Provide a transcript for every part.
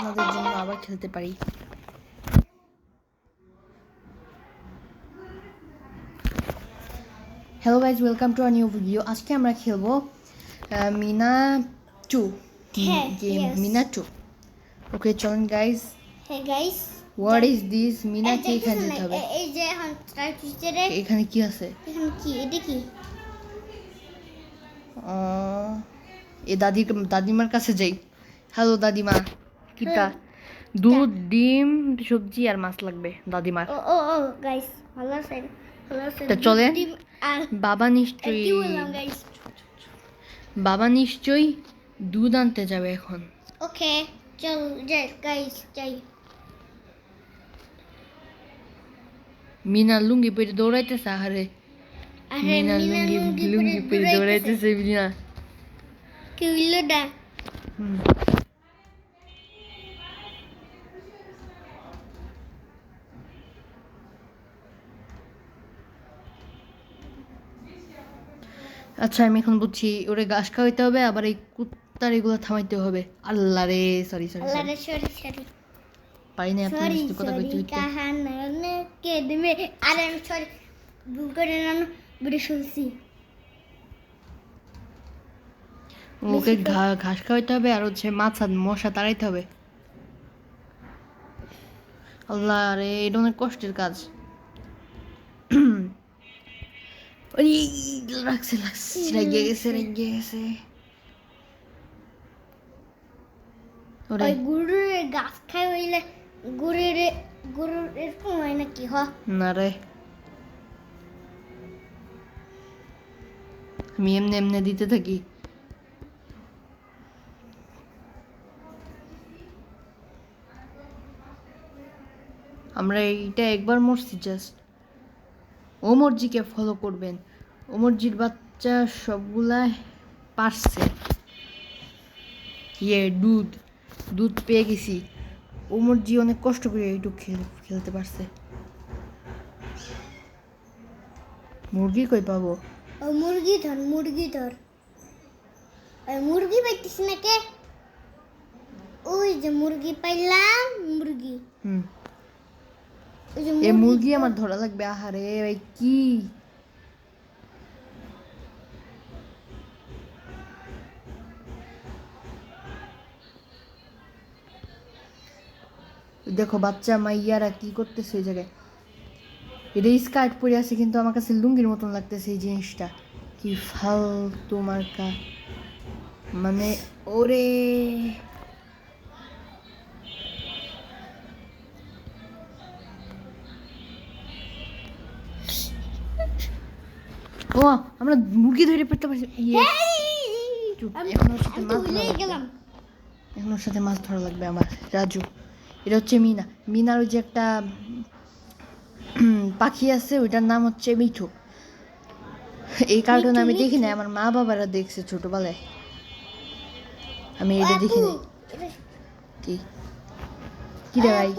আপনাদের জন্য আবার খেলতে পারি। Hello guys, welcome to a new video. আজকে আমরা খেলবো মিনা 2 গেম, মিনা 2। ওকে চলুন গাইজ। হ্যাঁ guys, what is this? Meena কি এখানে যেতে হবে? এই যে এখন ট্রাইফিস্টারে এখানে কি আছে? এখানে কি এটা কি? এ দাদিমার কাছে যাই। হ্যালো দাদিমা, কিটা? দুধ, ডিম, সবজি আর মাছ লাগবে দাদিমার। ও গাইস, ভালো আছে ভালো আছে। তা চলেন। আর বাবা নিশ্চয়ই কি বললাম গাইস? বাবা নিশ্চয়ই দুধ আনতে যাবে এখন। ওকে চল যাই গাইস, যাই। মিনা লুঙ্গি পরে দৌড়াইতেছে। আরে মিনা লুঙ্গি পরে দৌড়াইতেছে। মিনা কি হইলো ডা? আচ্ছা আমি এখন বুঝছি, ওরে ঘাস খাওয়াইতে হবে, আবার এই কুত্তার এগুলো থামাইতে হবে। আল্লাহ রে, সরি সরি আল্লাহ সরি, রে, সরি পারি না আপনার সরি সাথে কথা সরি কইতে কইতে। কাহানা কে দিবে? আরে আমি সরি, ভুল করে না বলে শুনছি। ওকে ঘাস খাওয়াইতে হবে, আর হচ্ছে মাছ আর মশা তাড়াইতে হবে। আল্লাহ রে, এটা অনেক কষ্টের কাজ। ওই লাগছে রেগে গেছে। ওই গরুর গাছ খাই হইলে গরুর এরকম হয় নাকি? না রে, আমি এমনি এমনি দিতে থাকি। আমরা এইটা একবার মরছি জাস্ট। ওমরজিকে ফলো করবেন। ওমরজির বাচ্চা সবগুলা পারছে। দুধ পেয়ে গেছি। ওমরজি অনেক কষ্ট করে এইটুকু খেলতে পারছে। মুরগি কই পাবো? মুরগি ধর মুরগি পাইতিস না কে? ওই যে মুরগি পাইলাম, মুরগি। এ মুরগি আমার ধরা লাগবে। আহারে ভাই, কি দেখো বাচ্চা মাইয়ারা কি করতেছে ওই জায়গায়। এটা স্কার্ট পরে আছে, কিন্তু আমার কাছে লুঙ্গির মতন লাগতেছে এই জিনিসটা। কি ফালতু মার্কা, মানে ওরে। ও, আমরা মুরগি ধরে পেতে পারছি। এখন ওর সাথে মাছ ধরা লাগবে আমার। রাজু, এটা হচ্ছে মিনার ওই যে একটা পাখি আছে, ওইটার নাম হচ্ছে মিঠু। এই কার্টুন আমি দেখি না, আমার মা বাবারা দেখছে ছোটবেলায়, আমি এটা দেখি না। কি কি রে ভাই,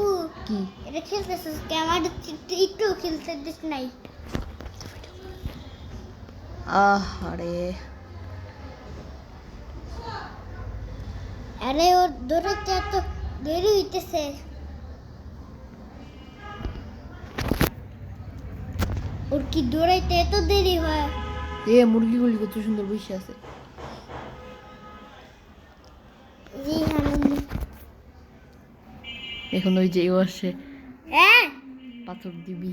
কি এটা খেলতেছিস কে? আমার একটু খেলতে দিস নাই। আরে আরে ওর দৌড়াতে এত দেরি হইতেছে। ওর কি দৌড়াইতে এত দেরি হয়? মুরগিগুলি কত সুন্দর বসে আছে। এখন ওই যে ও আসে, পাথর দিবি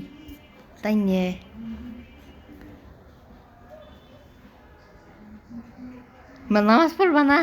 তাই নিয়ে। নামাজ পড়বা না?